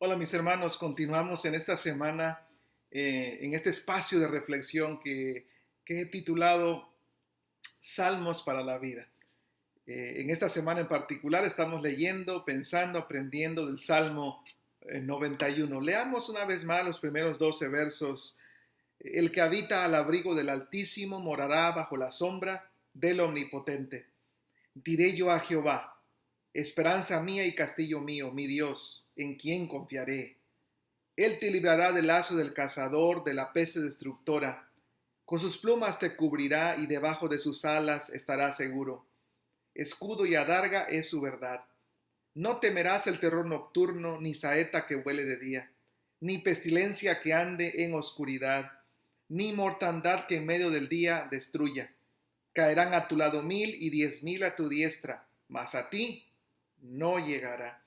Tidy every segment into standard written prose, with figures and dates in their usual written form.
Hola mis hermanos, continuamos en esta semana, en este espacio de reflexión que he titulado Salmos para la vida. En esta semana en particular estamos leyendo, pensando, aprendiendo del Salmo 91. Leamos una vez más los primeros 12 versos. El que habita al abrigo del Altísimo morará bajo la sombra del Omnipotente. Diré yo a Jehová, esperanza mía y castillo mío, mi Dios, en quien confiaré. Él te librará del lazo del cazador, de la peste destructora. Con sus plumas te cubrirá y debajo de sus alas estarás seguro. Escudo y adarga es su verdad. No temerás el terror nocturno, ni saeta que huele de día, ni pestilencia que ande en oscuridad, ni mortandad que en medio del día destruya. Caerán a tu lado 1000 y 10,000 a tu diestra, mas a ti no llegará.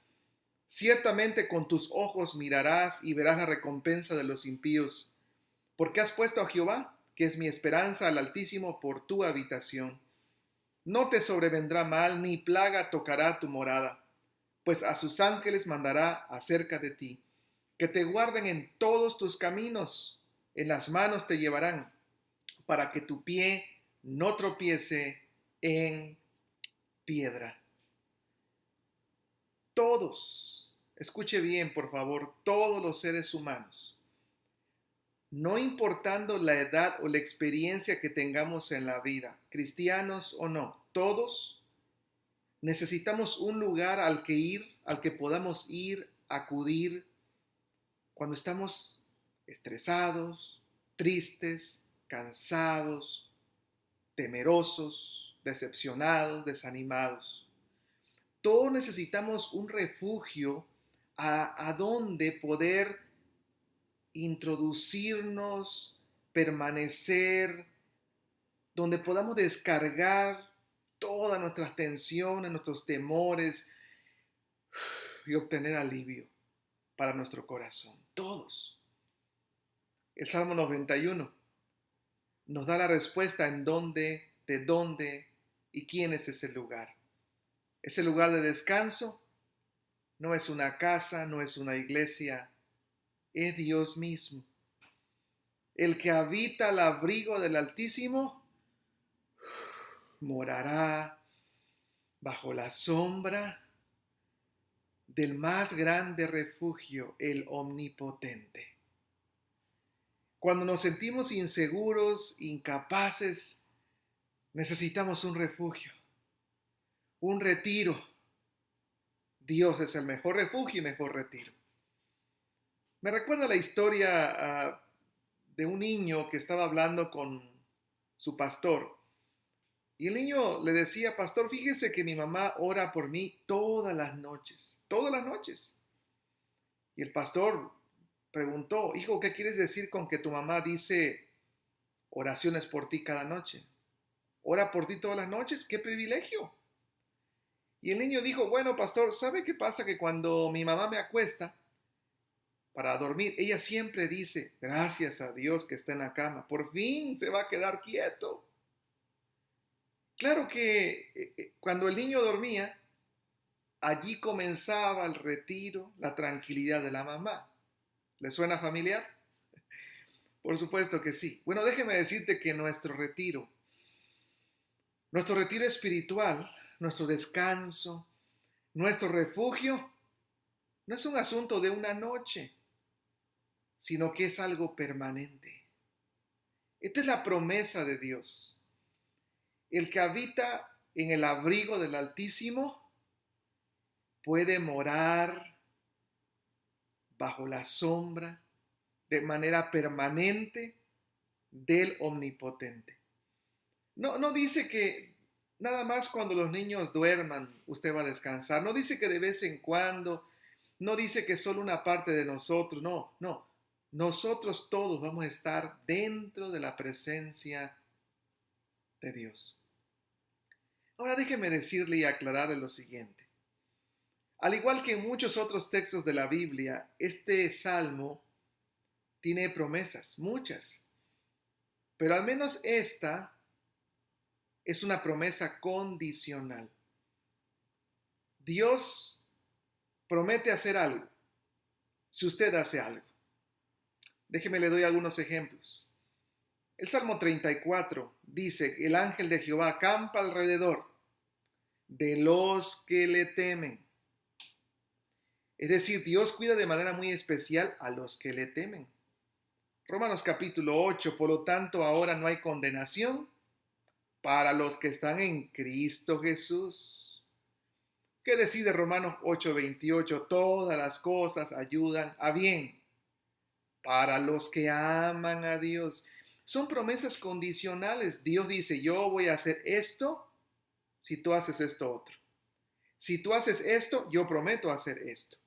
Ciertamente con tus ojos mirarás y verás la recompensa de los impíos, porque has puesto a Jehová, que es mi esperanza, al Altísimo por tu habitación. No te sobrevendrá mal, ni plaga tocará tu morada, pues a sus ángeles mandará acerca de ti, que te guarden en todos tus caminos, en las manos te llevarán, para que tu pie no tropiece en piedra. Todos, escuche bien por favor, todos los seres humanos, no importando la edad o la experiencia que tengamos en la vida, cristianos o no, todos necesitamos un lugar al que ir, al que podamos ir, acudir cuando estamos estresados, tristes, cansados, temerosos, decepcionados, desanimados. Todos necesitamos un refugio a donde poder introducirnos, permanecer, donde podamos descargar todas nuestras tensiones, nuestros temores y obtener alivio para nuestro corazón. Todos. El Salmo 91 nos da la respuesta en dónde, de dónde y quién es ese lugar. Ese lugar de descanso no es una casa, no es una iglesia, es Dios mismo. El que habita al abrigo del Altísimo morará bajo la sombra del más grande refugio, el Omnipotente. Cuando nos sentimos inseguros, incapaces, necesitamos un refugio, un retiro. Dios es el mejor refugio y mejor retiro. Me recuerda la historia de un niño que estaba hablando con su pastor. Y el niño le decía, pastor, fíjese que mi mamá ora por mí todas las noches, todas las noches. Y el pastor preguntó, hijo, ¿qué quieres decir con que tu mamá dice oraciones por ti cada noche? ¿Ora por ti todas las noches? ¡Qué privilegio! Y el niño dijo, bueno, pastor, ¿sabe qué pasa? Que cuando mi mamá me acuesta para dormir, ella siempre dice, gracias a Dios que está en la cama, por fin se va a quedar quieto. Claro que cuando el niño dormía, allí comenzaba el retiro, la tranquilidad de la mamá. ¿Le suena familiar? Por supuesto que sí. Bueno, déjeme decirte que nuestro retiro espiritual, nuestro descanso, nuestro refugio, no es un asunto de una noche, sino que es algo permanente. Esta es la promesa de Dios. El que habita en el abrigo del Altísimo puede morar bajo la sombra de manera permanente del Omnipotente. No dice que nada más cuando los niños duerman usted va a descansar. No dice que de vez en cuando. No dice que solo una parte de nosotros. No. Nosotros todos vamos a estar dentro de la presencia de Dios. Ahora déjeme decirle y aclararle lo siguiente. Al igual que en muchos otros textos de la Biblia, este salmo tiene promesas, muchas. Pero al menos esta es una promesa condicional. Dios promete hacer algo. si usted hace algo. Déjeme le doy algunos ejemplos. El Salmo 34 dice, el ángel de Jehová acampa alrededor de los que le temen. Es decir, Dios cuida de manera muy especial a los que le temen. Romanos capítulo 8, por lo tanto ahora no hay condenación para los que están en Cristo Jesús. ¿Qué decide Romanos 8:28? Todas las cosas ayudan a bien para los que aman a Dios. Son promesas condicionales. Dios dice, yo voy a hacer esto si tú haces esto otro. Si tú haces esto, yo prometo hacer esto.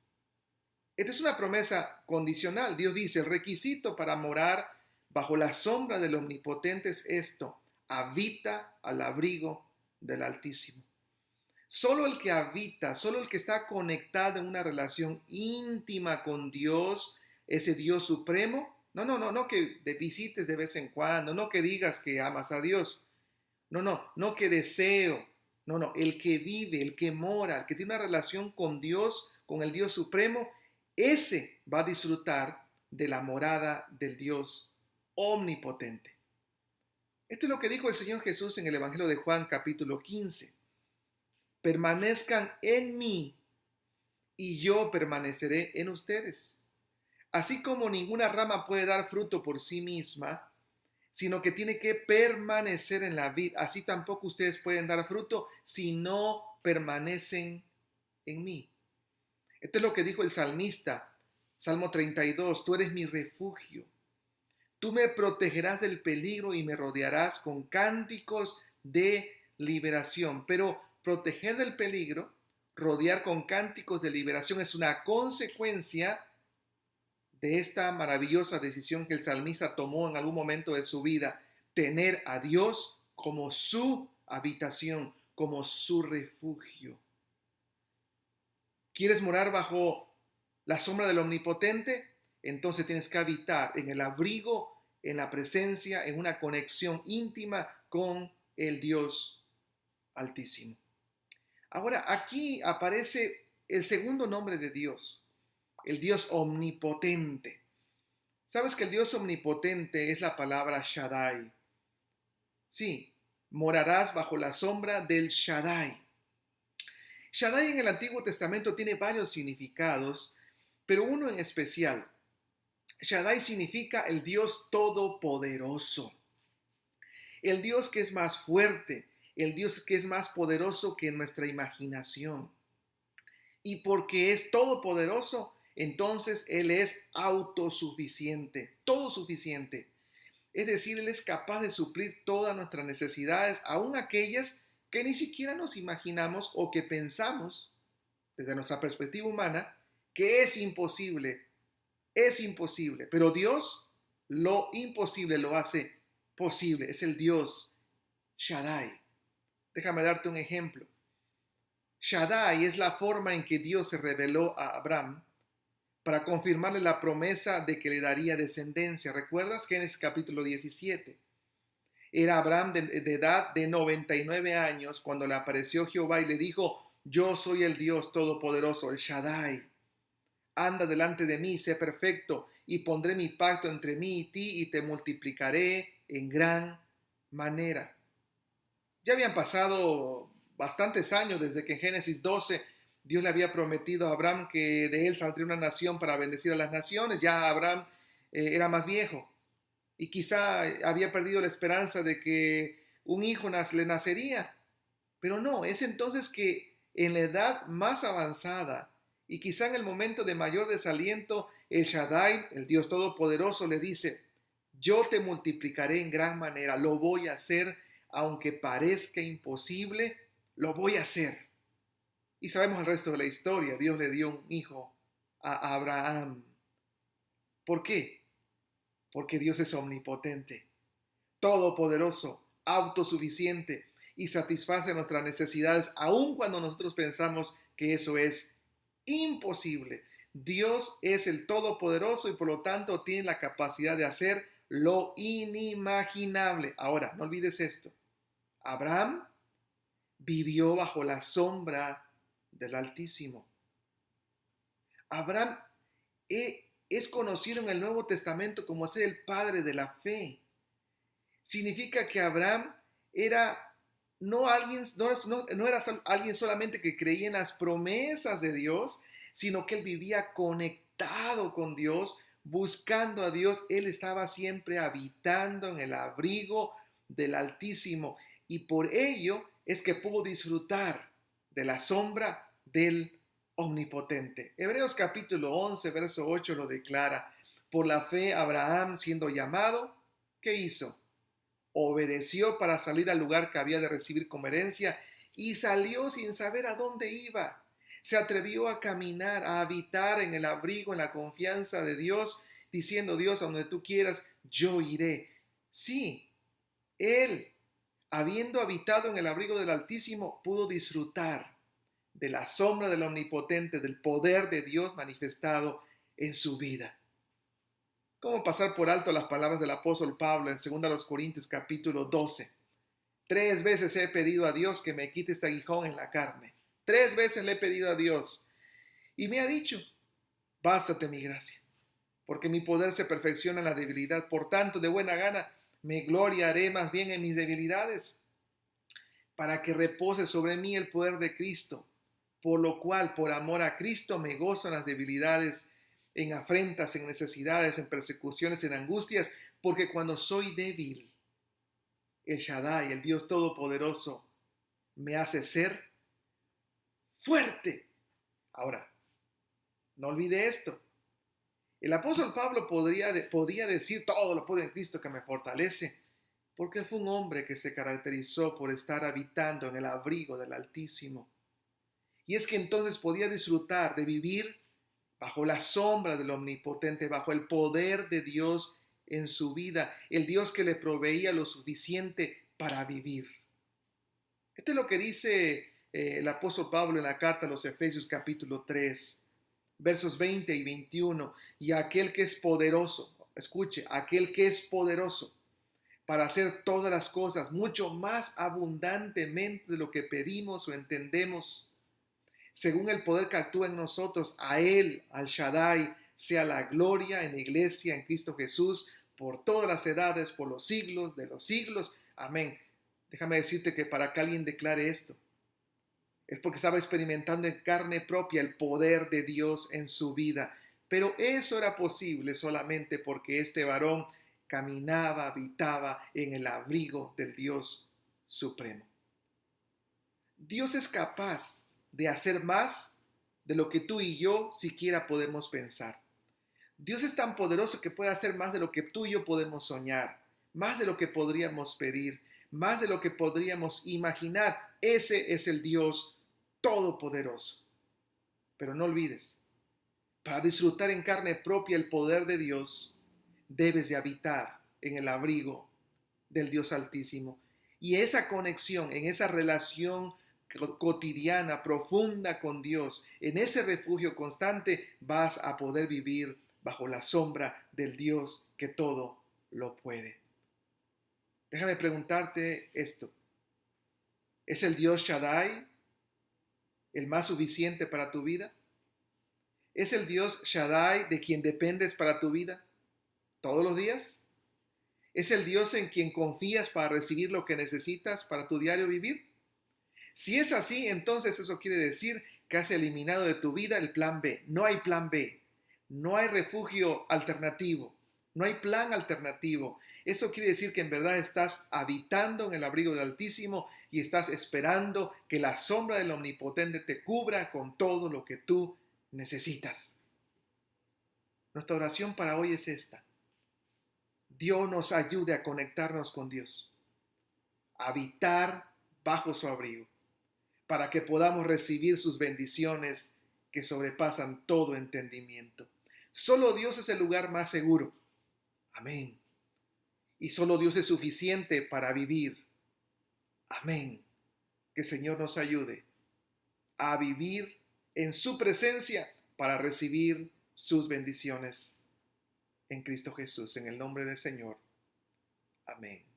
Esta es una promesa condicional. Dios dice, el requisito para morar bajo la sombra del Omnipotente es esto: habita al abrigo del Altísimo. Solo el que habita, solo el que está conectado en una relación íntima con Dios, ese Dios supremo, no que te visites de vez en cuando, no que digas que amas a Dios, no que deseo, el que vive, el que mora, el que tiene una relación con Dios, con el Dios supremo, ese va a disfrutar de la morada del Dios omnipotente. Esto es lo que dijo el Señor Jesús en el Evangelio de Juan capítulo 15. Permanezcan en mí y yo permaneceré en ustedes. Así como ninguna rama puede dar fruto por sí misma, sino que tiene que permanecer en la vid, así tampoco ustedes pueden dar fruto si no permanecen en mí. Esto es lo que dijo el salmista, Salmo 32, tú eres mi refugio. Tú me protegerás del peligro y me rodearás con cánticos de liberación. Pero proteger del peligro, rodear con cánticos de liberación es una consecuencia de esta maravillosa decisión que el salmista tomó en algún momento de su vida, tener a Dios como su habitación, como su refugio. ¿Quieres morar bajo la sombra del Omnipotente? Entonces tienes que habitar en el abrigo, en la presencia, en una conexión íntima con el Dios Altísimo. Ahora, aquí aparece el segundo nombre de Dios, el Dios omnipotente. ¿Sabes que el Dios omnipotente es la palabra Shaddai? Sí, morarás bajo la sombra del Shaddai. Shaddai en el Antiguo Testamento tiene varios significados, pero uno en especial. Shaddai significa el Dios todopoderoso, el Dios que es más fuerte, el Dios que es más poderoso que nuestra imaginación. Y porque es todopoderoso, entonces Él es autosuficiente, todo suficiente. Es decir, Él es capaz de suplir todas nuestras necesidades, aun aquellas que ni siquiera nos imaginamos o que pensamos, desde nuestra perspectiva humana, que es imposible. Es imposible. Pero Dios lo imposible lo hace posible. Es el Dios Shaddai. Déjame darte un ejemplo. Shaddai es la forma en que Dios se reveló a Abraham para confirmarle la promesa de que le daría descendencia. ¿Recuerdas? Génesis capítulo 17. Era Abraham de edad de 99 años cuando le apareció Jehová y le dijo, yo soy el Dios todopoderoso, el Shaddai. Anda delante de mí, sé perfecto, y pondré mi pacto entre mí y ti, y te multiplicaré en gran manera. Ya habían pasado bastantes años desde que en Génesis 12 Dios le había prometido a Abraham que de él saldría una nación para bendecir a las naciones. Ya Abraham era más viejo y quizá había perdido la esperanza de que un hijo le nacería. Pero no, es entonces que en la edad más avanzada y quizá en el momento de mayor desaliento, el Shaddai, el Dios Todopoderoso, le dice, yo te multiplicaré en gran manera, lo voy a hacer, aunque parezca imposible, lo voy a hacer. Y sabemos el resto de la historia, Dios le dio un hijo a Abraham. ¿Por qué? Porque Dios es omnipotente, todopoderoso, autosuficiente y satisface nuestras necesidades, aun cuando nosotros pensamos que eso es imposible. Dios es el todopoderoso y por lo tanto tiene la capacidad de hacer lo inimaginable. Ahora, no olvides esto. Abraham vivió bajo la sombra del Altísimo. Abraham es conocido en el Nuevo Testamento como ser el padre de la fe. Significa que Abraham era no era alguien solamente que creía en las promesas de Dios, sino que él vivía conectado con Dios, buscando a Dios. Él estaba siempre habitando en el abrigo del Altísimo y por ello es que pudo disfrutar de la sombra del Omnipotente. Hebreos capítulo 11, verso 8 lo declara. Por la fe Abraham, siendo llamado, ¿qué hizo? Obedeció para salir al lugar que había de recibir como herencia y salió sin saber a dónde iba. Se atrevió a caminar, a habitar en el abrigo, en la confianza de Dios, diciendo: Dios, a donde tú quieras, yo iré. Sí, él, habiendo habitado en el abrigo del Altísimo, pudo disfrutar de la sombra del Omnipotente, del poder de Dios manifestado en su vida. ¿Cómo pasar por alto las palabras del apóstol Pablo en 2 Corintios capítulo 12? 3 veces he pedido a Dios que me quite este aguijón en la carne. 3 veces le he pedido a Dios. Y me ha dicho: bástate mi gracia, porque mi poder se perfecciona en la debilidad. Por tanto, de buena gana me gloriaré más bien en mis debilidades, para que repose sobre mí el poder de Cristo. Por lo cual, por amor a Cristo, me gozo en las debilidades, en afrentas, en necesidades, en persecuciones, en angustias, porque cuando soy débil, el Shaddai, el Dios Todopoderoso, me hace ser fuerte. Ahora, no olvide esto. El apóstol Pablo podía decir: todo lo puedo en Cristo que me fortalece, porque fue un hombre que se caracterizó por estar habitando en el abrigo del Altísimo. Y es que entonces podía disfrutar de vivir bajo la sombra del Omnipotente, bajo el poder de Dios en su vida, el Dios que le proveía lo suficiente para vivir. Esto es lo que dice el apóstol Pablo en la carta a los Efesios capítulo 3, versos 20 y 21. Y aquel que es poderoso, escuche, aquel que es poderoso para hacer todas las cosas mucho más abundantemente de lo que pedimos o entendemos, según el poder que actúa en nosotros, a Él, al Shaddai, sea la gloria en la iglesia, en Cristo Jesús, por todas las edades, por los siglos de los siglos. Amén. Déjame decirte que para que alguien declare esto, es porque estaba experimentando en carne propia el poder de Dios en su vida. Pero eso era posible solamente porque este varón caminaba, habitaba en el abrigo del Dios supremo. Dios es capaz de hacer más de lo que tú y yo siquiera podemos pensar. Dios es tan poderoso que puede hacer más de lo que tú y yo podemos soñar, más de lo que podríamos pedir, más de lo que podríamos imaginar. Ese es el Dios todopoderoso. Pero no olvides, para disfrutar en carne propia el poder de Dios, debes de habitar en el abrigo del Dios Altísimo. Y esa conexión, en esa relación cotidiana, profunda con Dios, en ese refugio constante, vas a poder vivir bajo la sombra del Dios que todo lo puede. Déjame preguntarte esto. ¿Es el Dios Shaddai el más suficiente para tu vida? ¿Es el Dios Shaddai de quien dependes para tu vida todos los días? ¿Es el Dios en quien confías para recibir lo que necesitas para tu diario vivir? Si es así, entonces eso quiere decir que has eliminado de tu vida el plan B. No hay plan B. No hay refugio alternativo. No hay plan alternativo. Eso quiere decir que en verdad estás habitando en el abrigo del Altísimo y estás esperando que la sombra del Omnipotente te cubra con todo lo que tú necesitas. Nuestra oración para hoy es esta. Dios nos ayude a conectarnos con Dios, a habitar bajo su abrigo, para que podamos recibir sus bendiciones que sobrepasan todo entendimiento. Solo Dios es el lugar más seguro. Amén. Y solo Dios es suficiente para vivir. Amén. Que el Señor nos ayude a vivir en su presencia para recibir sus bendiciones en Cristo Jesús. En el nombre del Señor. Amén.